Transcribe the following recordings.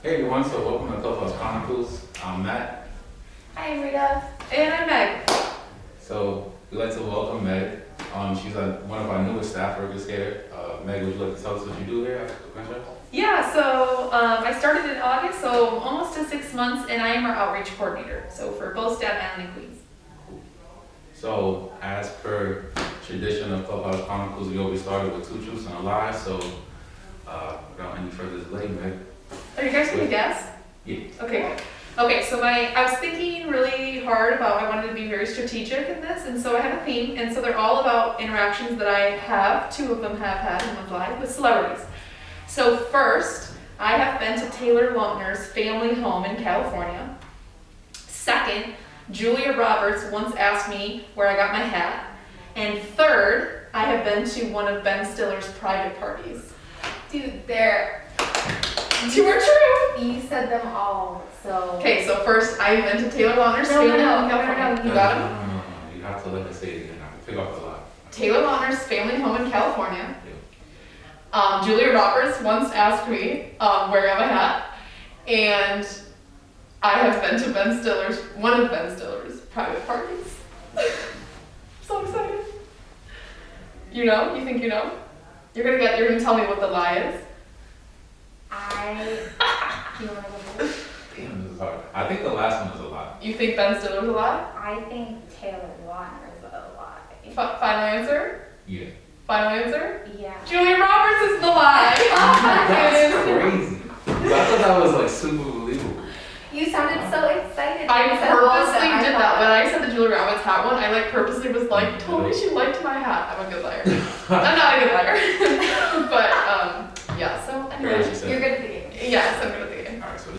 Hey everyone, so welcome to Clubhouse Chronicles. I'm Matt. Hi, I'm Rita. And I'm Meg. So we'd like to welcome Meg. She's one of our newest staff workers here. Meg, would you like to tell us what you do here at the Queen? Yeah, so I started in August, so almost to 6 months, and I am our outreach coordinator. So for both Staten Island and Queens. So as per tradition of Clubhouse Chronicles, we always started with two truths and a lie. So without any further delay, Meg. Are you guys gonna guess? Yeah. Okay, good. Okay, so I was thinking really hard about, I wanted to be very strategic in this, and so I have a theme, and so they're all about interactions that I have, 2 of them have had in one's life, with celebrities. So first, I have been to Taylor Lautner's family home in California. Second, Julia Roberts once asked me where I got my hat. And third, I have been to one of Ben Stiller's private parties. Dude, they're... 2 are true! You said them all, so... Okay, so first, I've been to Taylor Lautner's family home in California. You got him? No. You have to let us say it again. I can pick up the lie. Taylor Lautner's family home in California. Yeah. Julia Roberts once asked me where I have a hat, and I have been to one of Ben Stiller's private parties. So excited. You know? You think you know? You're gonna tell me what the lie is? Do you want to go first? Damn, this is hard. I think the last one is a lie. You think Ben Stiller's a lie? I think Taylor Lautner is a lie. Final answer? Yeah. Final answer? Yeah. Julia Roberts is the lie! That's crazy. I thought that was like super believable. You sounded so excited. I You said all of purposely them. did that. When I said the Julia Roberts hat one, I purposely was told me she liked my hat. I'm a good liar. I'm not a good liar. But, yeah, so anyway. You're good at the game. Yes, I'm good at the game. Alright, so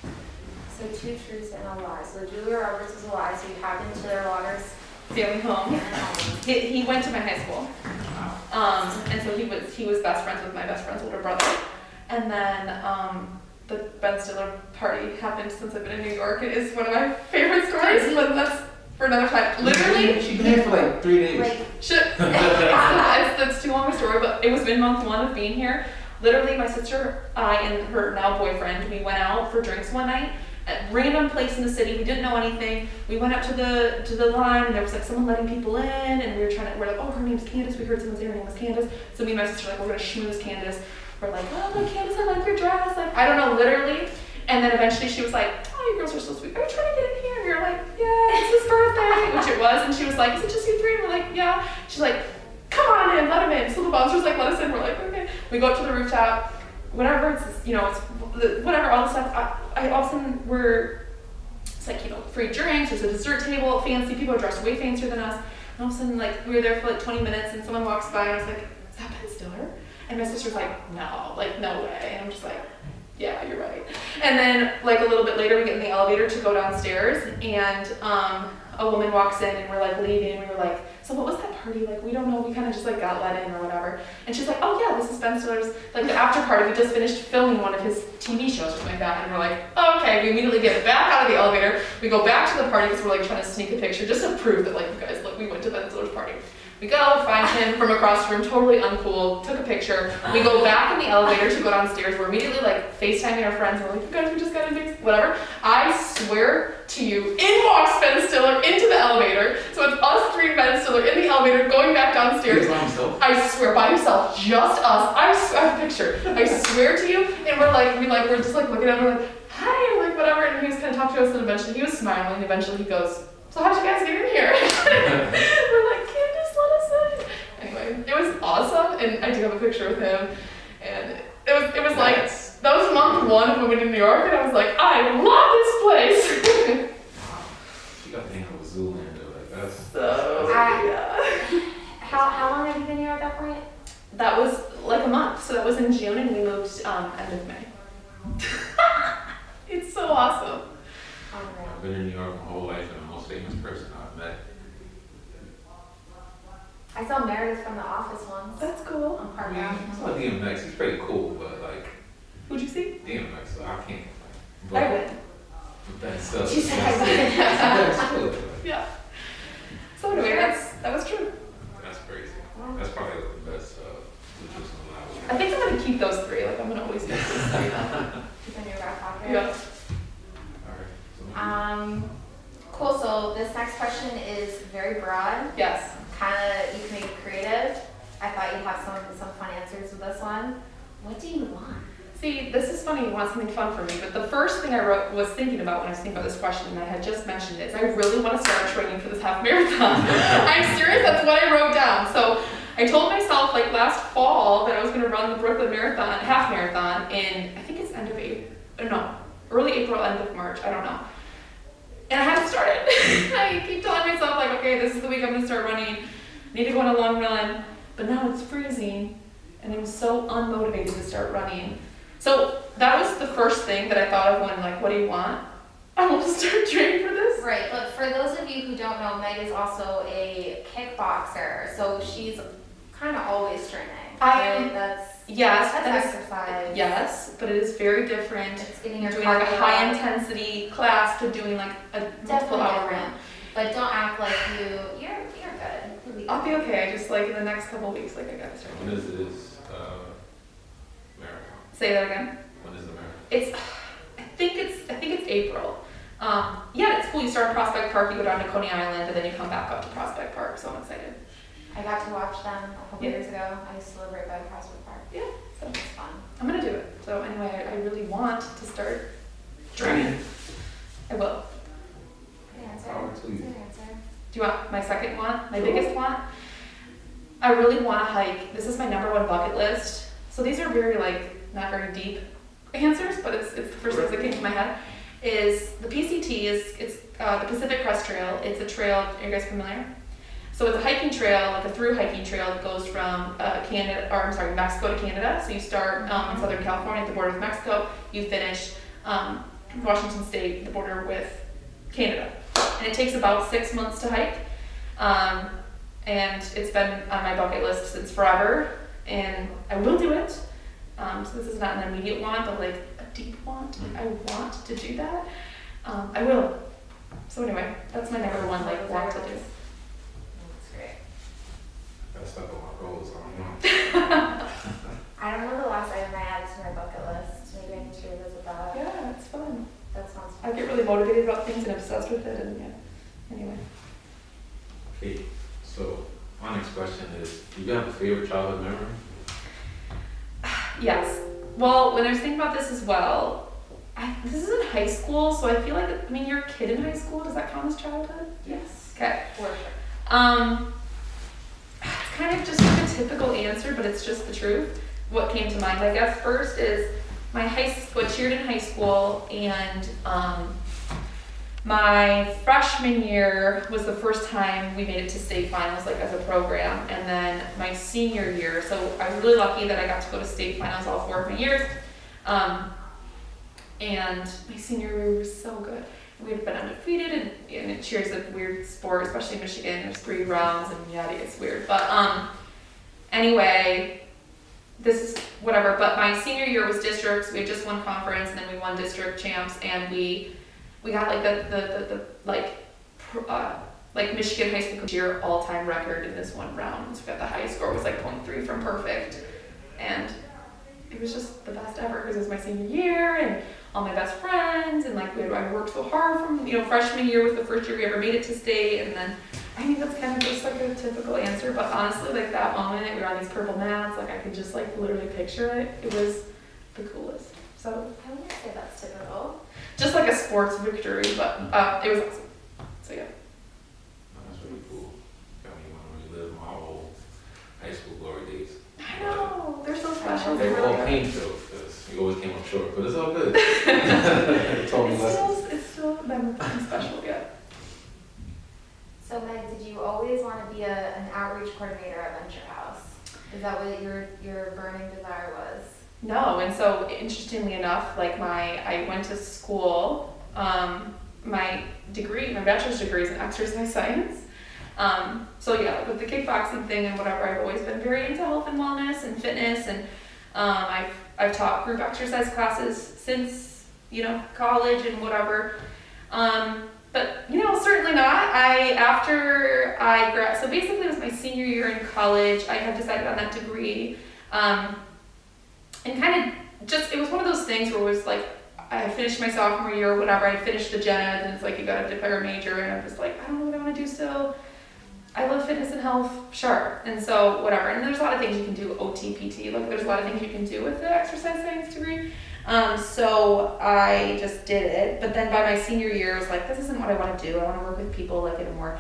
So 2 truths and a lie. So Julia Roberts is a lie, so you have been to their Lautner's Family home. He went to my high school. And so he was best friends with my best friend's older brother. And then the Ben Stiller party happened since I've been in New York. It is one of my favorite stories, but that's for another time. Literally, she's been here for like 3 days. Like, shit. That's too long a story, but it was in month 1 of being here. Literally, my sister, I, and her now boyfriend, we went out for drinks one night at a random place in the city. We didn't know anything. We went up to the line, and there was someone letting people in, and we're like, oh, her name's Candace. We heard someone say her name was Candace. So me and my sister we're gonna schmooze Candace. We're like, oh, look, Candace, I like your dress. I don't know, literally. And then eventually she was like, oh, you girls are so sweet. Are you trying to get in here? And we were like, yeah, it's his birthday, which it was. And she was like, is it just you 3? And we're like, yeah. She's like, come on in, let him in. So the bouncers let us in. We're like, okay. We go up to the rooftop. Whatever, it's whatever, all the stuff. I often it's free drinks, there's a dessert table, fancy, people are dressed way fancier than us. And all of a sudden, we were there for 20 minutes and someone walks by and I was like, is that Ben Stiller? And my sister's like, no way. And I'm just like, yeah, you're right. And then a little bit later, we get in the elevator to go downstairs and a woman walks in and we're leaving and we were like, so what was that party? We don't know, we kind of just got let in or whatever. And she's like, oh yeah, this is Ben Stiller's, the after party, we just finished filming one of his TV shows or something like that. And we're like, oh, okay, we immediately get back out of the elevator, we go back to the party because we're trying to sneak a picture just to prove that you guys, look, we went to Ben Stiller's party. We go, find him from across the room, totally uncool, took a picture. We go back in the elevator to go downstairs. We're immediately FaceTiming our friends. We're like, you guys, we just got to whatever. I swear to you, in walks Ben Stiller into the elevator. So it's us 3 Ben Stiller in the elevator going back downstairs. By himself? I swear, by himself, just us. I have a picture. I swear to you. And we're just looking at him, we're like, hi, whatever. And he was kind of talking to us and eventually he was smiling. And eventually he goes, so how'd you guys get in here? We're like, Candace, let us in. Anyway, it was awesome, and I do have a picture with him, and it was that was month 1 of moving to New York, and I was like, I love this place. She got the name of a Zoolander, that's So, yeah. How long have you been here at that point? That was a month, so that was in June, and we moved end of May. It's so awesome. I've been in New York my whole life and the most famous person I've met. I saw Meredith from The Office once. That's cool. On Park I saw DMX, he's pretty cool, but Who'd you see? DMX, so I can't complain. I would. But that's stuff. She said I would. Yeah. So anyway, that was true. That's crazy. That's probably the best I think I'm gonna keep those 3. I'm gonna always keep those 3 now. Keep in your back pocket. Yeah. marathon. What do you want? See, this is funny, you want something fun for me, but the first thing I was thinking about when I was thinking about this question, and I had just mentioned it, is I really want to start training for this half marathon. I'm serious, that's what I wrote down. So I told myself like last fall that I was going to run the Brooklyn Marathon, half marathon, in, I think it's early April, end of March, I don't know. And I haven't started. I keep telling myself like, okay, this is the week I'm going to start running. I need to go on a long run, but now it's freezing, and I'm so unmotivated to start running. So that was the first thing that I thought of when like, what do you want? I want to start training for this. Right, but for those of you who don't know, Meg is also a kickboxer, so she's kind of always training. That's exercise. Yes, but it is very different. It's getting your doing like a cardio high up. intensity class to doing like a multiple Definitely hour different. run. But don't act like you're good. You'll be I'll be okay. I just like in the next couple of weeks, like I gotta start. When is this marathon? Say that again. When is the marathon? It's, I think it's April. Yeah, it's cool. You start in Prospect Park, you go down to Coney Island, and then you come back up to Prospect Park. So I'm excited. I got to watch them a couple years ago. I used to live right by Prospect Park. Yeah, so It's fun. I'm gonna do it. So anyway, I really want to start training. I will. Good answer. Power to you. Good answer. Do you want my second want? My Sure. biggest want? I really want to hike. This is my number one bucket list. So these are very like not very deep answers, but it's the first things that came to my head. Is the PCT it's the Pacific Crest Trail. It's a trail. Are you guys familiar? So it's a hiking trail, like a through hiking trail that goes from Mexico to Canada. So you start in Southern California at the border with Mexico. You finish Washington State, the border with Canada. And it takes about 6 months to hike. And it's been on my bucket list since forever. And I will do it. So this is not an immediate want, but like a deep want. I want to do that. I will. So anyway, that's my number one want to do. That's great. Got stuck on my goals. I don't know. I don't know the last item I added to my bucket list. Maybe I need to revisit that. Yeah, it's fun. That sounds I fun. get really motivated about things and obsessed with it, and yeah. Anyway. Okay, so my next question is, do you have a favorite childhood memory? Yes. Well, when I was thinking about this as well, this is in high school, so I feel like, you're a kid in high school. Does that count as childhood? Yes. Okay. For sure. It's kind of just like a typical answer, but it's just the truth. What came to mind, I guess, first is my high school, I cheered in high school, and my freshman year was the first time we made it to state finals, like as a program, and then my senior year, so I was really lucky that I got to go to state finals all 4 of my years, and my senior year was so good. We had been undefeated, and it cheers a weird sport, especially in Michigan. There's 3 rounds, and yeah, it's weird. But anyway, this is whatever. But my senior year was districts. We had just won conference, and then we won district champs, and we got like the Michigan high school year all-time record in this one round. So we got the highest score was like 0.3 from perfect, and it was just the best ever because it was my senior year and all my best friends, and like I worked so hard from freshman year was the first year we ever made it to state, and then I think that's kind of just like a typical answer, but honestly, like that moment we were on these purple mats, like I could just like literally picture it. It was the coolest. So I wouldn't say that's typical. just like a sports victory, but it was awesome. So yeah. That's really cool. Got me want to relive my old high school glory days. I know, they're so special. They were all really pain filled because we always came up short, but it's all good. It taught me lessons. It's still memorable and special, yeah. So Meg, did you always want to be an outreach coordinator at Venture House? Is that what your burning desire was? No, and so interestingly enough, like I went to school, my bachelor's degree is in exercise science. So yeah, with the kickboxing thing and whatever, I've always been very into health and wellness and fitness, and I've taught group exercise classes since college and whatever. But certainly not. So basically it was my senior year in college. I had decided on that degree, and kind of just, it was one of those things where it was like, I had finished my sophomore year or whatever, I finished the gen ed, and it's like, you gotta declare a major, and I'm just like, I don't know what I wanna do still. I love fitness and health, sure. And so whatever. And there's a lot of things you can do, OT, PT, like there's a lot of things you can do with the exercise science degree. So I just did it. But then by my senior year, I was like, this isn't what I want to do. I want to work with people like in a more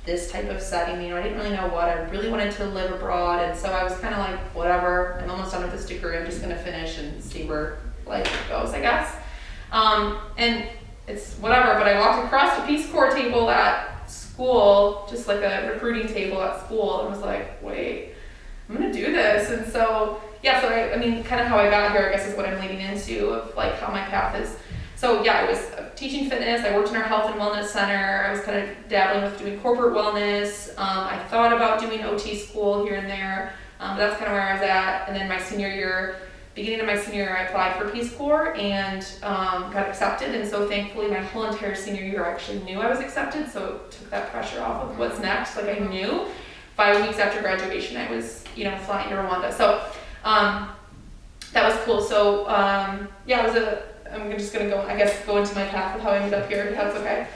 this type of setting. You know, I didn't really know what. I really wanted to live abroad. And so I was kind of like, whatever. I'm almost done with this degree. I'm just going to finish and see where life goes, I guess. And it's whatever. But I walked across the Peace Corps table at school, just like a recruiting table at school, and was like, wait, I'm going to do this. And so yeah, so I mean, kind of how I got here, I guess, is what I'm leading into of like how my path is. So yeah, I was teaching fitness. I worked in our health and wellness center. I was kind of dabbling with doing corporate wellness. I thought about doing OT school here and there, but that's kind of where I was at. And then my senior year, beginning of my senior year, I applied for Peace Corps and got accepted. And so thankfully, my whole entire senior year, I actually knew I was accepted. So it took that pressure off of what's next. Like I knew 5 weeks after graduation, I was, flying to Rwanda. So that was cool. So yeah, I'm just gonna go into my path of how I ended up here, if that's okay.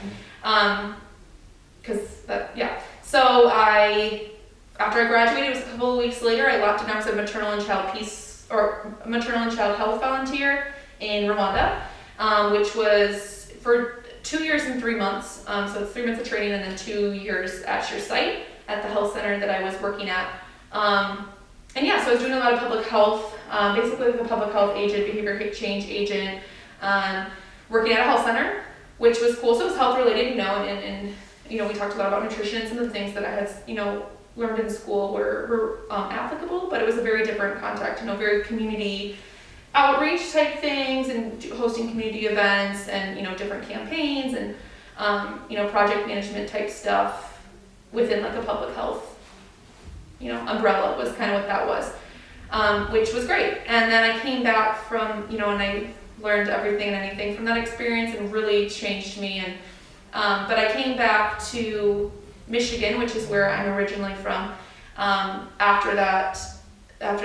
So after I graduated, it was a couple of weeks later, I left and I was a maternal and child health volunteer in Rwanda, which was for 2 years and 3 months. So it's 3 months of training and then 2 years at your site at the health center that I was working at. So I was doing a lot of public health, basically like a public health agent, behavior change agent, working at a health center, which was cool. So it was health related, and we talked a lot about nutrition and some of the things that I had, learned in school were applicable, but it was a very different context, very community outreach type things and hosting community events and, different campaigns and, project management type stuff within like a public health, umbrella was kind of what that was, which was great. And then I came back from, and I learned everything and anything from that experience and really changed me. And but I came back to Michigan, which is where I'm originally from, after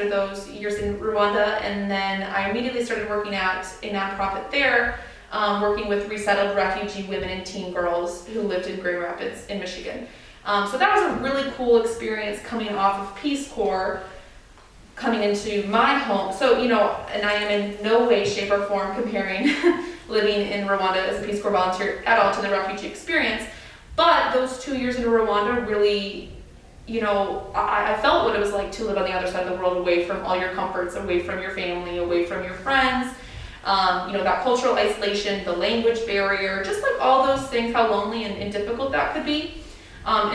those years in Rwanda, and then I immediately started working at a nonprofit there, working with resettled refugee women and teen girls who lived in Grand Rapids in Michigan. So that was a really cool experience coming off of Peace Corps, coming into my home. So, and I am in no way, shape, or form comparing living in Rwanda as a Peace Corps volunteer at all to the refugee experience. But those 2 years in Rwanda really, I felt what it was like to live on the other side of the world, away from all your comforts, away from your family, away from your friends. That cultural isolation, the language barrier, just like all those things, how lonely and difficult that could be. I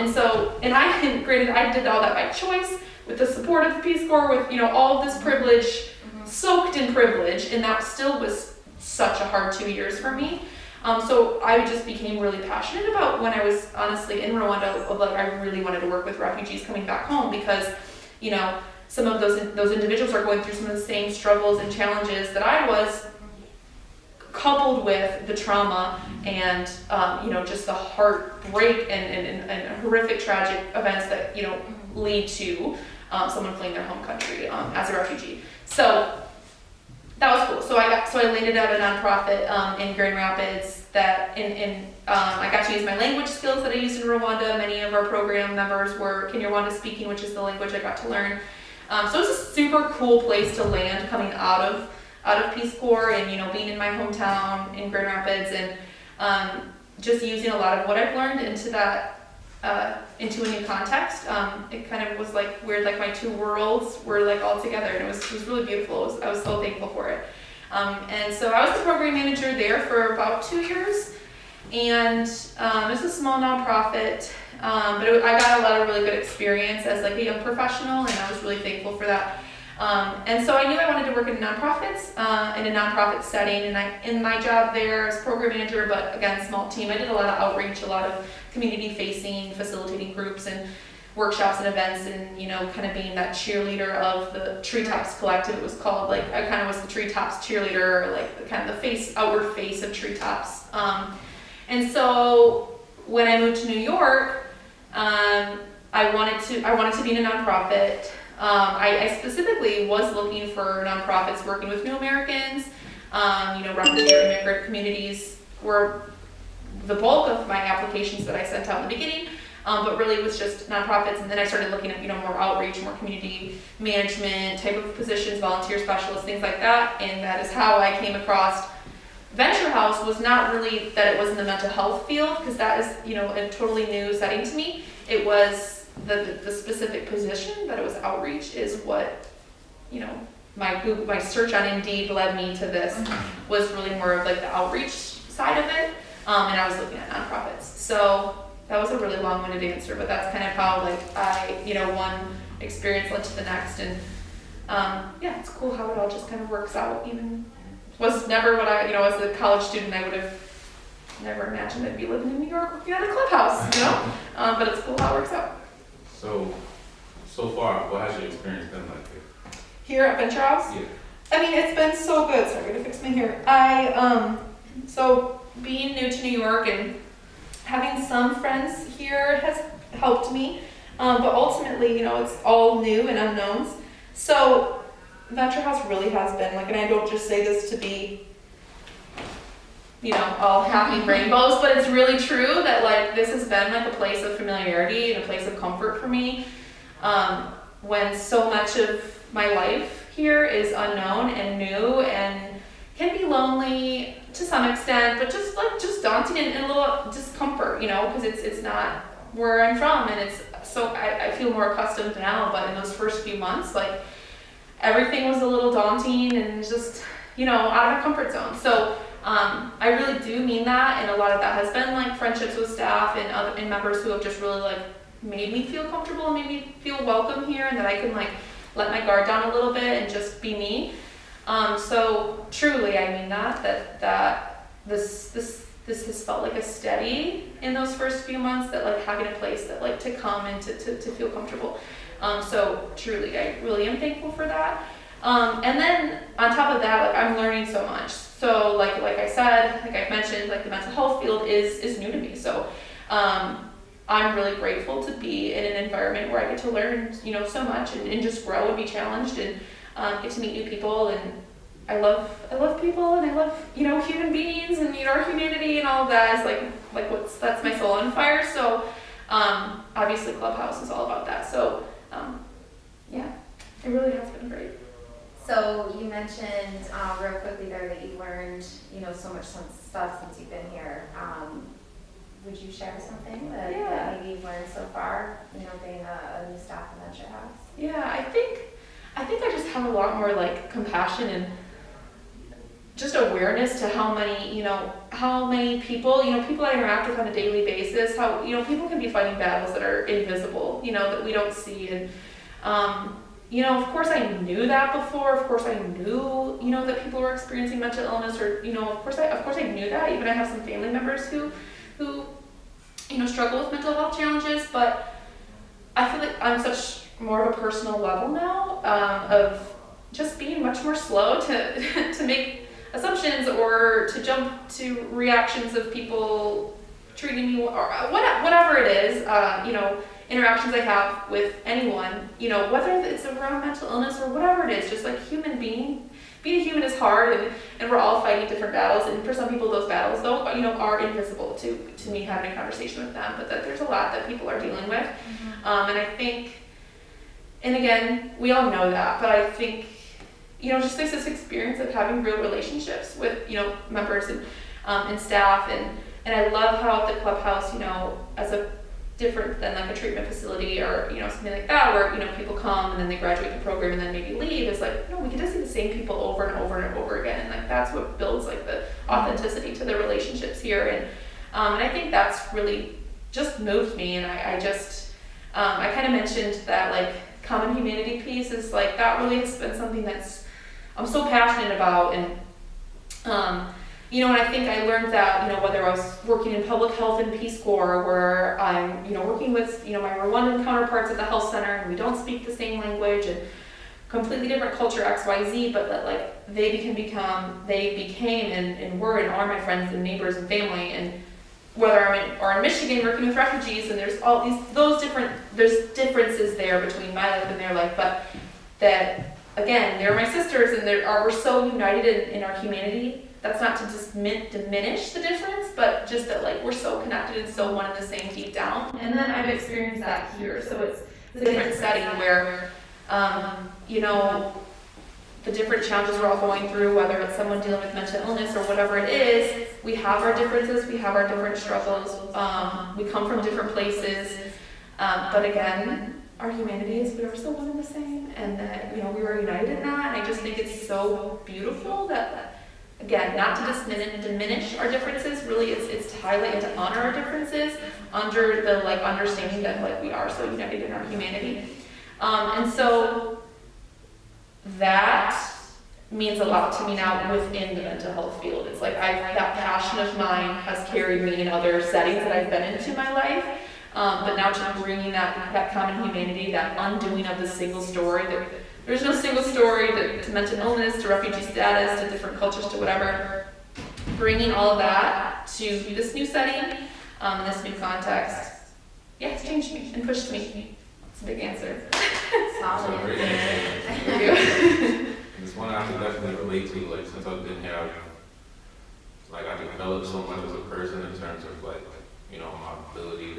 did all that by choice, with the support of the Peace Corps, with, all of this privilege, soaked in privilege, and that still was such a hard 2 years for me. So I just became really passionate about when I was honestly in Rwanda, I really wanted to work with refugees coming back home because, some of those individuals are going through some of the same struggles and challenges that I was, coupled with the trauma and, just the heartbreak and horrific tragic events that, lead to someone fleeing their home country as a refugee. So that was cool. So I landed at a nonprofit in Grand Rapids that I got to use my language skills that I used in Rwanda. Many of our program members were Kinyarwanda speaking, which is the language I got to learn. So it was a super cool place to land coming out of Peace Corps and, being in my hometown in Grand Rapids and just using a lot of what I've learned into a new context. It kind of was like weird, like my two worlds were like all together, and it was really beautiful. I was so thankful for it. And so I was the program manager there for about 2 years, and it's a small nonprofit, but I got a lot of really good experience as like a young professional, and I was really thankful for that. And so I knew I wanted to work in nonprofits, in a nonprofit setting, and in my job there as program manager, but again, small team, I did a lot of outreach, a lot of community facing, facilitating groups and workshops and events, and kind of being that cheerleader of the Treetops Collective, it was called. Like I kind of was the Treetops cheerleader, like kind of the outward face of Treetops. And so when I moved to New York, I wanted to be in a nonprofit. I specifically was looking for nonprofits working with new Americans. Refugee or immigrant communities were the bulk of my applications that I sent out in the beginning. But really it was just nonprofits, and then I started looking at, more outreach, more community management type of positions, volunteer specialists, things like that, and that is how I came across Venture House. Was not really that it was in the mental health field, because that is, a totally new setting to me. It was the specific position, that it was outreach, is what, my search on Indeed led me to this, was really more of like the outreach side of it, and I was looking at nonprofits. So that was a really long-winded answer, but that's kind of how one experience led to the next, and it's cool how it all just kind of works out. Even was never what I, as a college student, I would have never imagined I'd be living in New York working at a clubhouse, but it's cool how it works out. So far, what has your experience been like Here at Venture House? Yeah. I mean, it's been so good. Sorry, I'm gonna fix my hair. So being new to New York and having some friends here has helped me, but ultimately, it's all new and unknowns. So Venture House really has been and I don't just say this to be, all happy rainbows, but it's really true that this has been a place of familiarity and a place of comfort for me, when so much of my life here is unknown and new and can be lonely to some extent, but just daunting and a little discomfort, because it's not where I'm from, and it's so I feel more accustomed now. But in those first few months, everything was a little daunting and just out of my comfort zone. So I really do mean that, and a lot of that has been friendships with staff and members who have just really made me feel comfortable and made me feel welcome here, and that I can let my guard down a little bit and just be me. So truly, I mean that this has felt like a steady in those first few months, that having a place that to come and to feel comfortable. So truly, I really am thankful for that. And then on top of that, I'm learning so much. So like I said, I've mentioned, the mental health field is new to me. So I'm really grateful to be in an environment where I get to learn, so much and just grow and be challenged and get to meet new people. And I love people, and I love, human beings and, our humanity and all of that is that's my soul on fire. So obviously Clubhouse is all about that. So it really has been great. So you mentioned real quickly there that you learned, so much stuff since you've been here. Would you share something that maybe you've learned so far, being a new staff at Venture House? Yeah, I think I just have a lot more compassion and just awareness to how many people, people I interact with on a daily basis, how, people can be fighting battles that are invisible, that we don't see. And, of course I knew that before. Of course I knew, that people were experiencing mental illness, or, of course I knew that. Even I have some family members who struggle with mental health challenges, but I feel like I'm such more of a personal level now, of just being much more slow to make assumptions or to jump to reactions of people treating me, or whatever it is, interactions I have with anyone, whether it's around mental illness or whatever it is, just being a human is hard, and we're all fighting different battles, and for some people those battles though, are invisible to me having a conversation with them, but that there's a lot that people are dealing with. And I think, and again, we all know that, but I think, just this experience of having real relationships with, members and staff, and I love how at the Clubhouse, as a different than a treatment facility or something like that, where people come and then they graduate the program and then maybe leave, is we get to see the same people over and over and over again, and that's what builds the authenticity to the relationships here. And I think that's really just moved me, and I kind of mentioned that common humanity piece is that really has been something that's I'm so passionate about. And and I think I learned that, whether I was working in public health and Peace Corps, where I'm, working with, my Rwandan counterparts at the health center, and we don't speak the same language, and completely different culture, X, Y, Z, but that they became and were and are my friends and neighbors and family. And whether I'm in Michigan working with refugees, and there's all there's differences there between my life and their life, but that again, they're my sisters, and we're so united in our humanity. That's not to just diminish the difference, but just that like we're so connected and so one and the same deep down. And then I've experienced that here, so it's a different setting where, you know, the different challenges we're all going through, whether it's someone dealing with mental illness or whatever it is, we have our differences, we have our different struggles, we come from different places, but again, our humanity is we are so one and the same, and that, you know, we were united in that, and I just think it's so beautiful that, again, not to diminish our differences, really it's to highlight and to honor our differences under the like understanding that like we are so united in our humanity. And so that means a lot to me now within the mental health field. It's like that passion of mine has carried me in other settings that I've been into my life. But now just bringing that common humanity, that undoing of the single story, that there's no single story to mental illness, to refugee status, to different cultures, to whatever. Bringing all of that to this new setting, this new context, yeah, it's changed me and pushed me. It's a big answer. Solid. Great answer. Thank you. It's one I can definitely relate to, like, since I've been here, like, I developed so much as a person in terms of, like, you know, my ability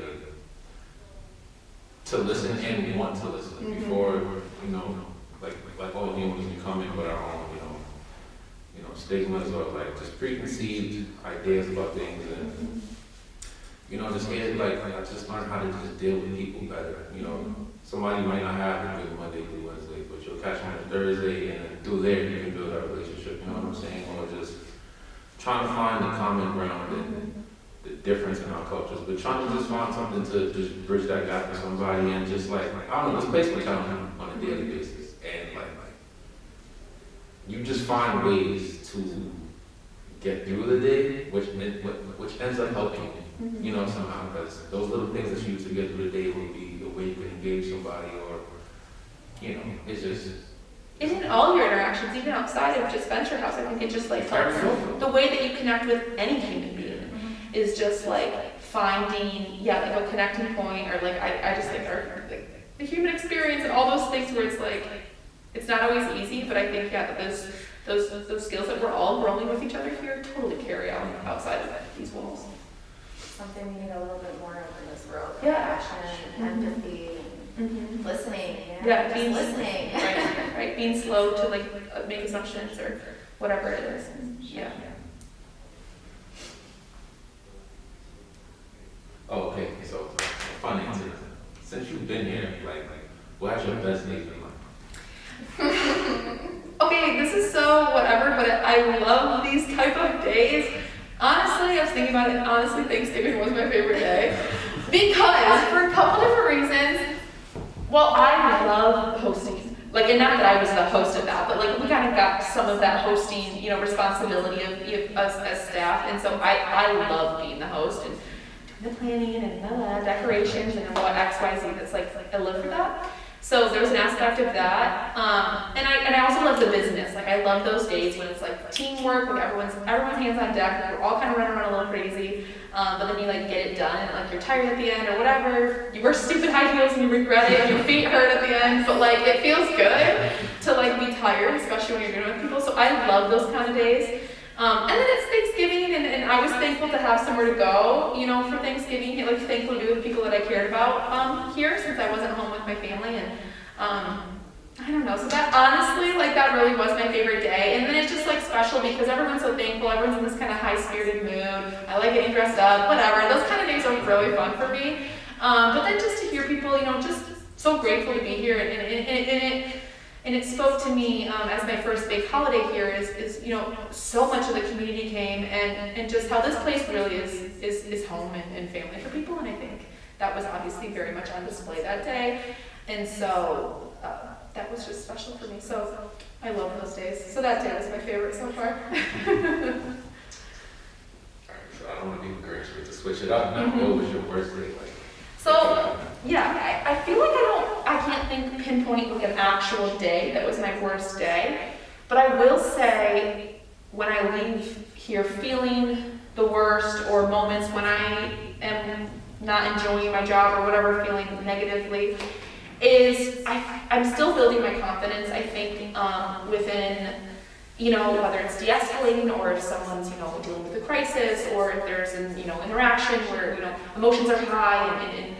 to listen and want to listen. Before, you know, like all humans, we come in with our own, you know, stigmas or, like, just preconceived ideas about things, and, you know, just getting, like, I just learned how to just deal with people better, you know. Somebody might not have a good Monday through Wednesday, but you'll catch them on a Thursday, and then through there you can build that relationship, you know what I'm saying? Or just trying to find the common ground and the difference in our cultures, but trying to just find something to just bridge that gap with somebody, and just like I don't know, just place time on a daily basis, and like you just find ways to get through the day, which ends up helping you, you know, somehow, because those little things that you use to get through the day will be a way you can engage somebody, or, you know, it's just. And in all your interactions, even outside of just Venture House, I think it just like helps. The way that you connect with any human being is just like finding, like a connecting point, or like I just think like the human experience and all those things where it's like, it's not always easy, but I think, that those skills that we're all growing with each other here totally carry out outside of these walls. Something we need a little bit more of in this world. Yeah. Compassion, empathy, listening. Being listening. Right. Being slow to like make assumptions or whatever it is. Oh, okay. So, funny answer. Since you've been here, like, what has your best day been like? Okay, this is so whatever, but I love these type of days. Honestly, I was thinking about it. Honestly, Thanksgiving was my favorite day because for a couple different reasons. Well, I love hosting. Like, and not that I was the host of that, but like we kind of got some of that hosting, responsibility of us as staff, and so I love being the host and doing the planning and decorations and what X, Y, Z. That's like I live for that. So there's an aspect of that, and I also love the business. Like I love those days when it's like teamwork, like everyone's hands on deck. We're all kind of running around a little crazy, but then you like get it done, and like you're tired at the end or whatever. You wear stupid high heels and you regret it, and your feet hurt at the end. But like it feels good to like be tired, especially when you're doing it with people. So I love those kind of days. And then it's Thanksgiving, and I was thankful to have somewhere to go, for Thanksgiving, like thankful to be with people that I cared about here, since I wasn't home with my family, and I don't know, so that honestly, like that really was my favorite day, and then it's just like special because everyone's so thankful, everyone's in this kind of high-spirited mood, I like getting dressed up, whatever, those kind of days are really fun for me, but then just to hear people, just so grateful to be here, and it spoke to me as my first big holiday here is so much of the community came and just how this place really is home and family for people, and I think that was obviously very much on display that day, and so that was just special for me. So I love those days. So that day was my favorite so far. So I don't want to be Grinch, but to switch it up, what was your worst day like? So yeah, I feel like I can't pinpoint like an actual day that was my worst day, but I will say when I leave here feeling the worst, or moments when I am not enjoying my job or whatever, feeling negatively, is I I'm still building my confidence, I think, within, whether it's de-escalating or if someone's, dealing with a crisis, or if there's an, interaction where, emotions are high and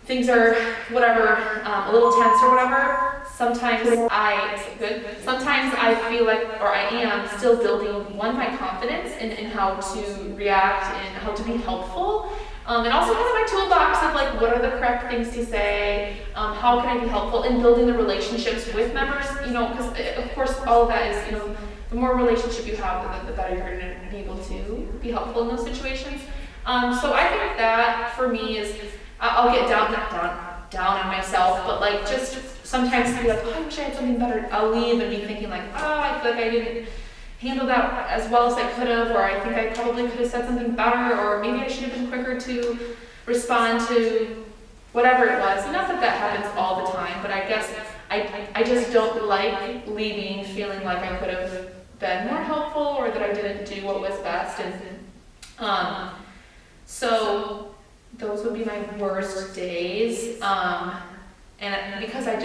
things are whatever, a little tense or whatever. Sometimes I feel like, or I am still building, my confidence in how to react and how to be helpful. And also kind of my toolbox of like, what are the correct things to say? How can I be helpful in building the relationships with members? Because of course all of that is, the more relationship you have, the better you're going to be able to be helpful in those situations. So I think that for me is, I'll get down on myself, but like just sometimes be like, oh, I wish I had something better. I'll leave and be thinking like, oh, I feel like I didn't handle that as well as I could have, or I think I probably could have said something better, or maybe I should have been quicker to respond to whatever it was. Not that that happens all the time, but I guess I just don't like leaving feeling like I could have been more helpful, or that I didn't do what was best. And so those would be my worst days. And because I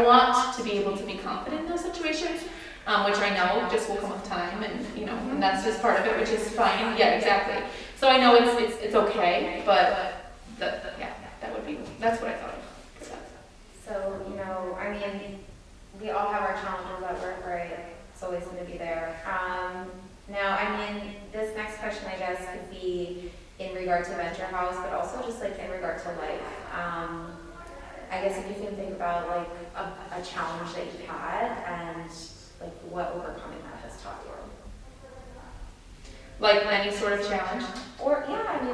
want to be able to be confident in those situations, which I know just will come with time, and that's just part of it, which is fine. Yeah, exactly. So I know it's okay, but that's what I thought of for that. So, we all have our challenges at work, right? It's always going to be there. Now, this next question, I guess, could be in regard to Venture House, but also just like in regard to life. I guess if you can think about like a challenge that you've had and like what overcoming that has taught you. Like any sort of challenge? Or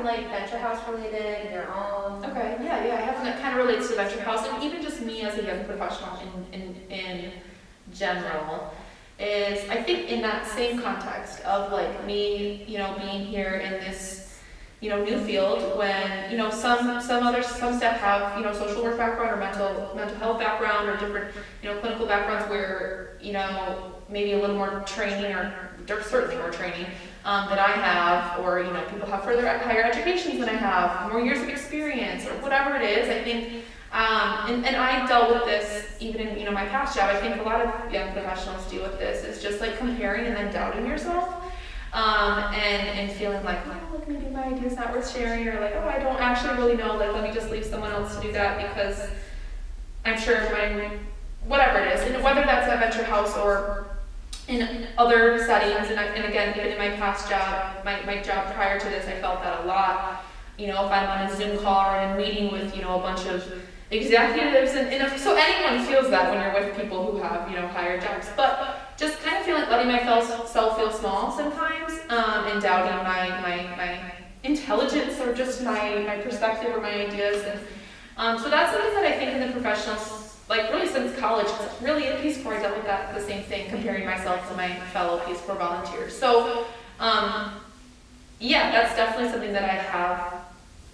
like Venture House related, your own. Okay, yeah, I have, that kind of relates to Venture House, and even just me as a young professional in general, is I think in that same context of like me, being here in this, new field when, some staff have, social work background or mental health background or different, clinical backgrounds where, maybe a little more training or certainly more training than I have, or, people have higher educations than I have, more years of experience or whatever it is. I think, and I dealt with this even in, my past job. I think a lot of young professionals deal with this. It's just like comparing and then doubting yourself. And feeling like, oh, look, maybe my idea's not worth sharing, or like, oh, I don't actually really know, like, let me just leave someone else to do that because I'm sure whatever it is, and whether that's at Venture House or in other settings, and again, even in my past job, my job prior to this, I felt that a lot. If I'm on a Zoom call or in a meeting with, a bunch of executives, and so anyone feels that when you're with people who have, higher jobs, but just kind of letting myself feel small sometimes, and doubting my intelligence or just my perspective or my ideas. And so that's something that I think in the professionals, like really since college, really in Peace Corps I dealt with that, the same thing, comparing myself to my fellow Peace Corps volunteers. So that's definitely something that I have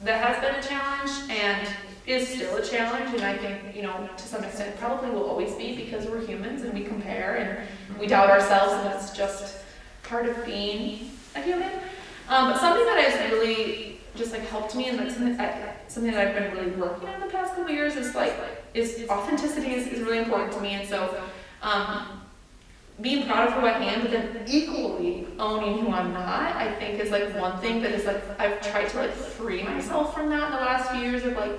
that has been a challenge and is still a challenge, and I think, to some extent probably will always be, because we're humans and we compare and we doubt ourselves, and that's just part of being a human. But something that has really just like helped me, and that's something that I've been really working on the past couple of years, is authenticity is really important to me. And so being proud of who I am, but then equally owning who I'm not, I think is like one thing that is like, I've tried to like free myself from that in the last few years, of like,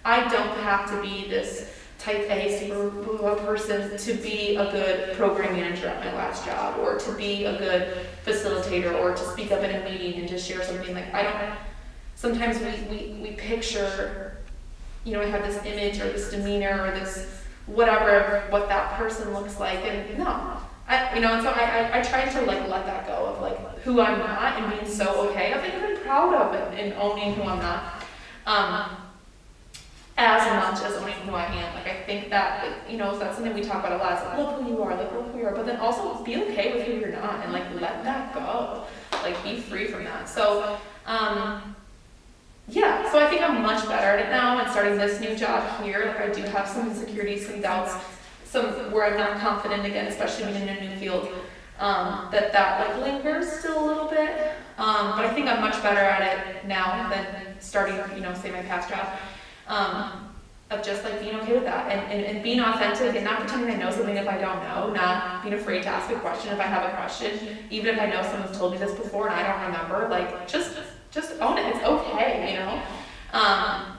I don't have to be this type A super person to be a good program manager at my last job, or to be a good facilitator, or to speak up in a meeting and just share something. Like, sometimes we picture, I have this image or this demeanor or this whatever of what that person looks like, and no. And so I try to like let that go of like who I'm not, and being so okay of being proud of it and owning who I'm not. As much as owning who I am. Like, I think that, that's something we talk about a lot. It's like, love who you are, but then also be okay with who you're not, and like let that go. Like, be free from that. So, so I think I'm much better at it now, and starting this new job here, like I do have some insecurities, some doubts, some where I'm not confident again, especially being in a new field, that like lingers still a little bit. But I think I'm much better at it now than starting, say my past job. of just like being okay with that and being authentic and not pretending I know something if I don't know, not being afraid to ask a question if I have a question, even if I know someone's told me this before and I don't remember, like just own it, it's okay, you know?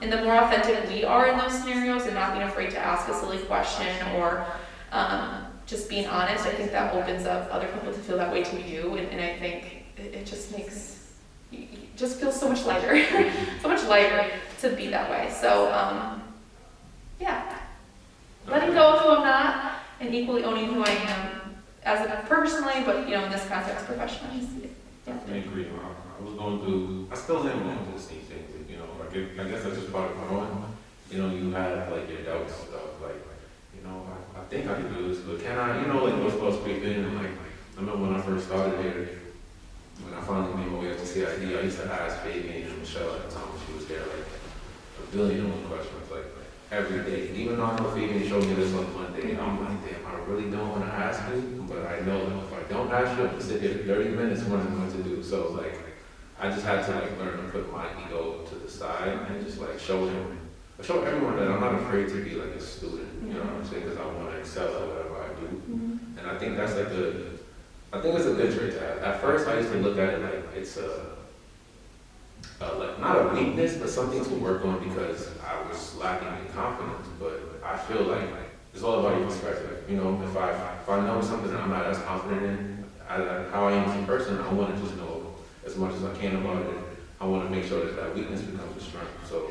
And the more authentic we are in those scenarios and not being afraid to ask a silly question or just being honest, I think that opens up other people to feel that way to you, and I think it just makes, you just feels so much lighter, so much lighter to be that way. So, yeah, letting go of who I'm not and equally owning who I am as a personally, but you know, in this context, professionally. Definitely agree. I was going through, I still am going through the same thing. You know, like I guess that's just part of growing. You know, you have like your doubts of like, you know, I think I can do this, but can I? You know, like those thoughts creep in. And like, I remember when I first started here, when I finally made my way up to CID, I used to ask Fabian and Michelle at the time when she was there, like a billion questions, like every day. Even though I know Fabian showed me this on Monday, I'm like, damn, I really don't want to ask you, but I know that if I don't ask you, I'm gonna sit here for 30 minutes, what I'm going to do. So like, I just had to like learn to put my ego to the side and just like show everyone that I'm not afraid to be like a student, you know what I'm saying? Because I want to excel at whatever I do. And I think that's like I think it's a good trait to have. At first, I used to look at it like it's like not a weakness, but something to work on because I was lacking in confidence. But I feel like it's all about your perspective. You know, if I know something that I'm not as confident in, how I am as a person, I want to just know as much as I can about it. I want to make sure that weakness becomes a strength. So,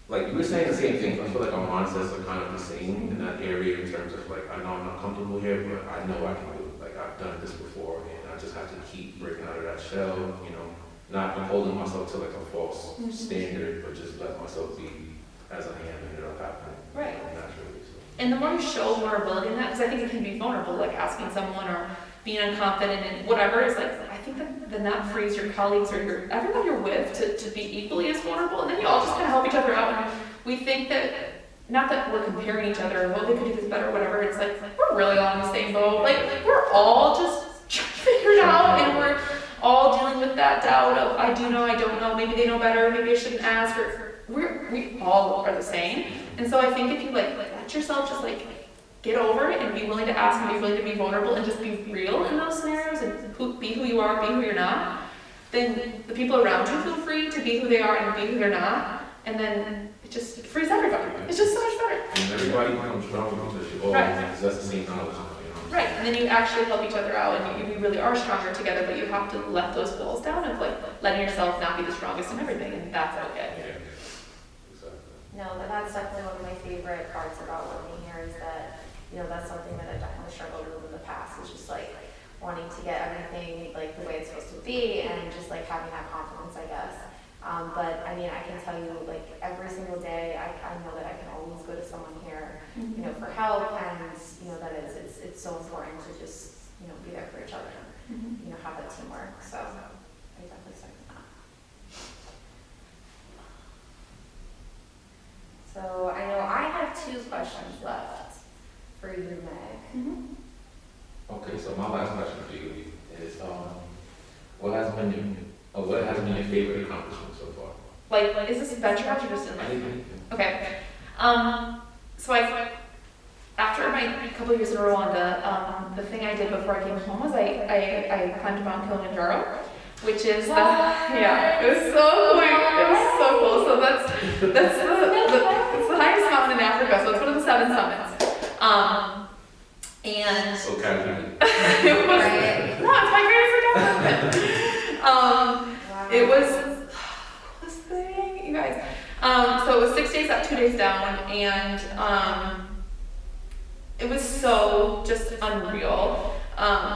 like you were saying the same thing. I feel like our mindsets are kind of the same in that area in terms of like, I know I'm not comfortable here, but I know I can do it. Like I've done this before, and I just have to keep breaking out of that shell. You know, not holding myself to like a false standard, but just let myself be as I am and it'll happen. Right. Naturally. So. And the more you show vulnerability in that, because I think it can be vulnerable, like asking someone or being unconfident and whatever, is like, I think that then that frees your colleagues or everyone you're with to be equally as vulnerable, and then you all just kind of help each other out. And we think that, not that we're comparing each other, oh, they could do this better or whatever, it's like, we're really all in the same boat. Like, we're all just trying to figure it out, and we're all dealing with that doubt of, I do know, I don't know, maybe they know better, maybe I shouldn't ask, or we all are the same. And so I think if you like let yourself just like get over it and be willing to ask and be willing to be vulnerable and just be real in those scenarios and be who you are, be who you're not, then the people around you feel free to be who they are and be who they're not, and then it just frees everybody. It's just so much better. And everybody becomes stronger because you all possess the same knowledge. Right, and then you actually help each other out, and you really are stronger together, but you have to let those walls down of like letting yourself not be the strongest in everything, and that's okay. Yeah. Exactly. No, but that's definitely one of my favorite parts about working here is that, you know, that's something that I definitely struggled with in the past, is just like wanting to get everything like the way it's supposed to be and just like having that confidence, I guess. But I mean, I can tell you like every single day, I know that I can always go to someone here, you know, for help, and you know that it's so important to just, you know, be there for each other, you know, have that teamwork. So I definitely second that. So I know I have 2 questions left for you, Meg. Okay, so my last question for you is, what has been your favorite accomplishment so far? Like, is this adventure or just in life? Okay. So after my couple years in Rwanda, the thing I did before I came home was I climbed Mount Kilimanjaro, which is it was so cool. It was so cool. So that's it's the highest mountain in Africa. So it's one of the 7 summits. And So casually. it was it's my greatest accomplishment. It was coolest thing, you guys. So it was 6 days up, 2 days down, and it was so just unreal.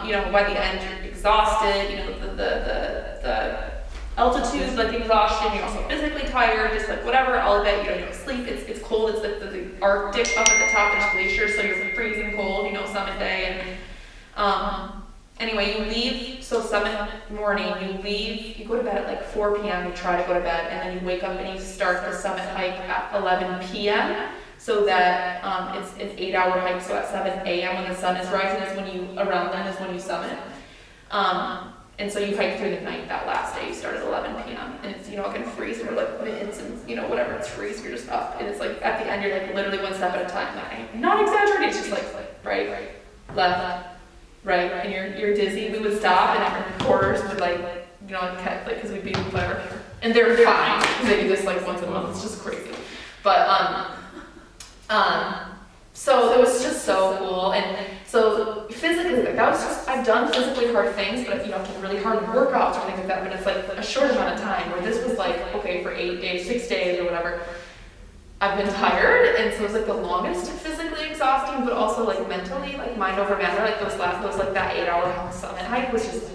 You know, by the end you're exhausted. You know, the altitude, like the exhaustion. You're also physically tired, just like whatever, all of it. You don't sleep. It's cold. It's like the Arctic up at the top. There's glaciers, so you're freezing cold. You know, summit day, and anyway, you leave. So summit morning, you go to bed at like 4 p.m. You try to go to bed, and then you wake up and you start the summit hike at 11 p.m. So that it's an 8-hour hike. So at 7 a.m. when the sun is rising is when you summit. And so you hike through the night that last day. You start at 11 p.m. and it's, gonna freeze and we're like mittens and, whatever, it's freeze, you're just up. And it's like, at the end, you're like literally one step at a time. Like, I'm not exaggerating, it's just like, right, left, right, and you're dizzy. We would stop and our quarters would because we'd be whatever. And they're fine, because they do this like once a month, it's just crazy. But, so it was just so cool. And so physically, like that was just, I've done physically hard things, but done really hard workouts or things like that, but it's like a short amount of time, where this was like, okay, for 8 days, 6 days or whatever, I've been tired, and so it was like the longest physically exhausting, but also like mentally, like mind over matter, like those like that 8-hour summit hike was just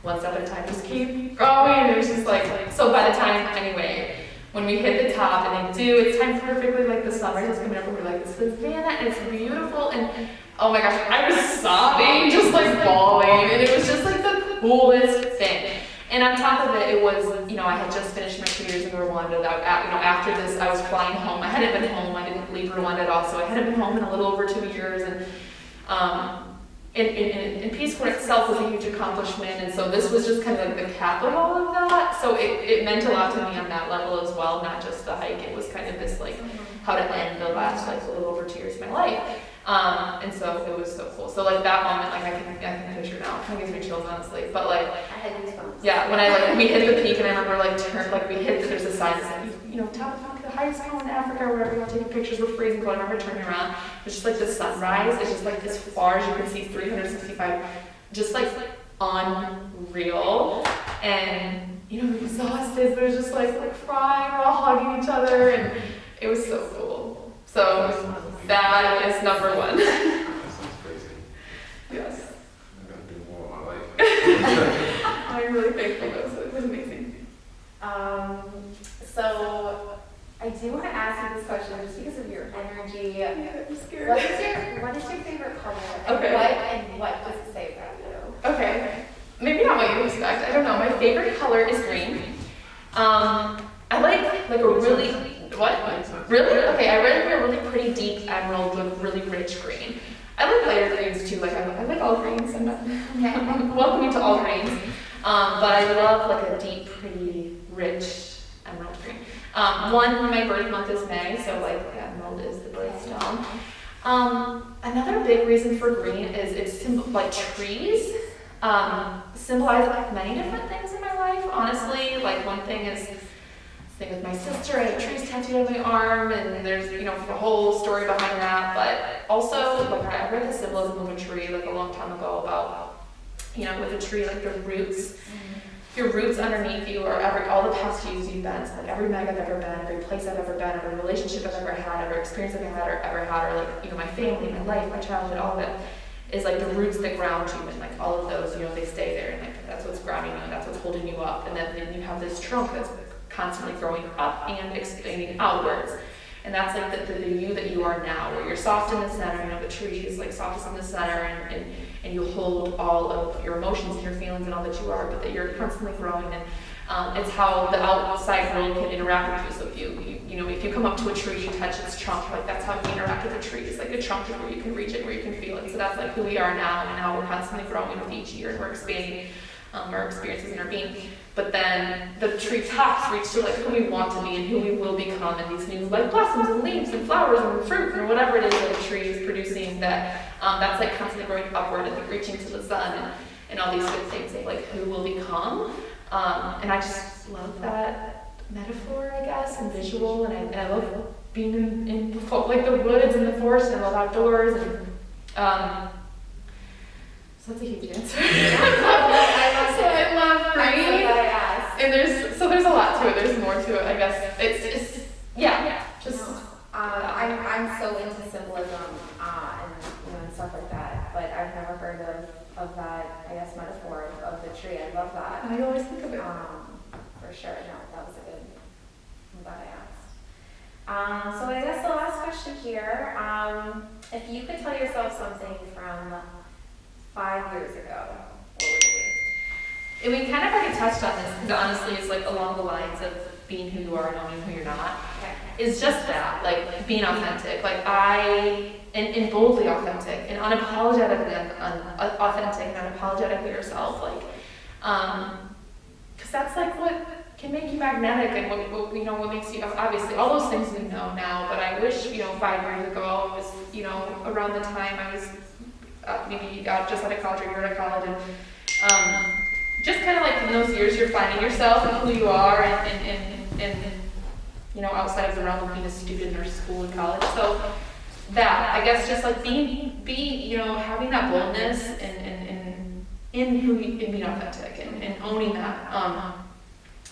one step at a time, just keep going. It was just like, so by the time, anyway, when we hit the top and it's timed perfectly, like the sunrise was coming up and we're like, it's Savannah and it's beautiful, and oh my gosh, I was sobbing, just like bawling, and it was just like the coolest thing. And on top of it, it was, I had just finished my 2 years in Rwanda. After this, I was flying home. I hadn't been home. I didn't leave Rwanda at all, so I hadn't been home in a little over 2 years. And Peace Corps itself was a huge accomplishment, and so this was just kind of like the capital of that. So it meant a lot to me on that level as well, not just the hike. It was kind of this like how to end the last like a little over 2 years of my life. And so it was so cool. So like that moment, like I can picture now. It kind of gives me chills honestly. But like I had goosebumps. yeah, when we hit the peak, and I remember there's a sign that said, top of the highest point in Africa, or wherever, taking pictures, we're freezing cold. I remember turning around, it's just like the sunrise, it's just like as far as you can see, 365, just like unreal. And we were exhausted, but it was just like crying, we're all hugging each other, and it was so cool. So that is number one. That sounds crazy. Yes. I gotta do more in my life. I'm really thankful though, so it was amazing. So I do want to ask you this question just because of your energy. I'm scared. What is your favorite color? Okay. What does it say about you? Okay. Maybe not what you expect. I don't know. My favorite color is green. I like a really what? Really? Okay. I really like a really pretty deep emerald with really rich green. I like lighter greens too. I like all greens. I'm welcoming to all greens. But I love like a deep, pretty, rich emerald green. My birth month is May, so emerald is the birthstone. Another big reason for green is it's trees symbolize many different things in my life. Honestly, one thing is with my sister. I have trees tattooed on my arm, and there's a whole story behind that. But also, I read the symbolism of a tree a long time ago about with a tree the roots. Your roots underneath you are all the past yous you've been. So every meg I've ever been, every place I've ever been, every relationship I've ever had, every experience I've ever had, or my family, my life, my childhood, all of it is the roots that ground you, and all of those, they stay there, and that's what's grounding you, and that's what's holding you up. And then you have this trunk that's constantly growing up and expanding outwards. And that's the you that you are now, where you're soft in the center, the tree is softest in the center, and you hold all of your emotions and your feelings and all that you are, but that you're constantly growing. And it's how the outside world can interact with you. So if you come up to a tree, you touch its trunk, that's how you interact with the tree. It's a trunk is where you can reach it, where you can feel it. So that's who we are now, and how we're constantly growing with each year, and we're expanding our experiences and our being. But then the tree tops reach to who we want to be and who we will become, and these new blossoms and leaves and flowers and fruit or whatever it is that a tree is producing, that's constantly growing upward and reaching to the sun and all these good things of who will become. And I just love that metaphor, I guess, and visual, and I love being in the woods and the forest, and I love outdoors, and so that's a huge answer. I love green. And there's a lot to it. There's more to it, I guess. It's just. I'm so into symbolism and stuff like that, but I've never heard of that, I guess, metaphor of the tree. I love that. I always think of it. For sure. No, that was a good. I'm glad I asked. So I guess the last question here. If you could tell yourself something from 5 years ago, what would it be? And we kind of already touched on this, because honestly it's along the lines of being who you are and knowing who you're not. Okay. It's just that, being authentic. And boldly authentic, and unapologetically authentic, and unapologetically yourself. Because that's like what can make you magnetic and what, you know, what makes you, obviously, all those things we know now, but I wish, you know, 5 years ago, I was, you know, around the time I was maybe just out of college or you're out of college, and just kind of like in those years you're finding yourself and who you are and you know, outside of the realm of being a student or school and college. So that, I guess, just like being, you know, having that boldness and in who you, and being authentic and owning that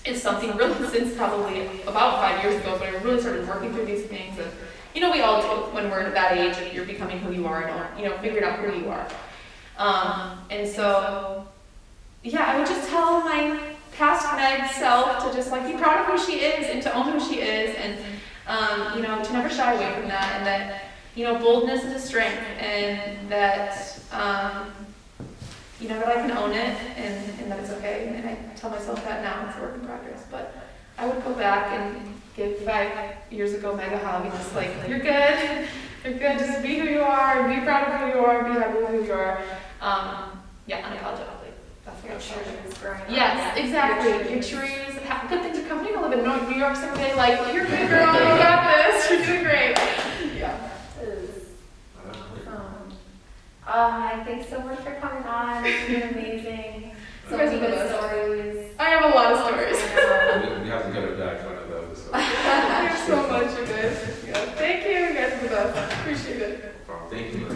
is something really since probably about 5 years ago, but I really started working through these things. And, you know, we all do when we're at that age and you're becoming who you are and, you know, figuring out who you are. And so, yeah, I would just tell my past Meg self to just like be proud of who she is and to own who she is and, you know, to never shy away from that, and that, you know, boldness is a strength, and that, you know, that I can own it and that it's okay. And I tell myself that now, it's a work in progress. But I would go back and give 5 years ago Meg a hug and just like, you're good, just be who you are, and be proud of who you are, and be happy with who you are. Yeah, unapologetically. That's what I'm sure. Yes, exactly. Make sure you have good things are coming. You're gonna live in New York someday, like, you're good girl, you got this, you're doing great. Yeah. Thanks so much for coming on. It's been amazing. So You guys many are the good best. stories. I have a lot of stories. We have to get her back one of those. So. Thank you so much, you guys. Yeah. Thank you. You guys are the best. Appreciate it. Thank you.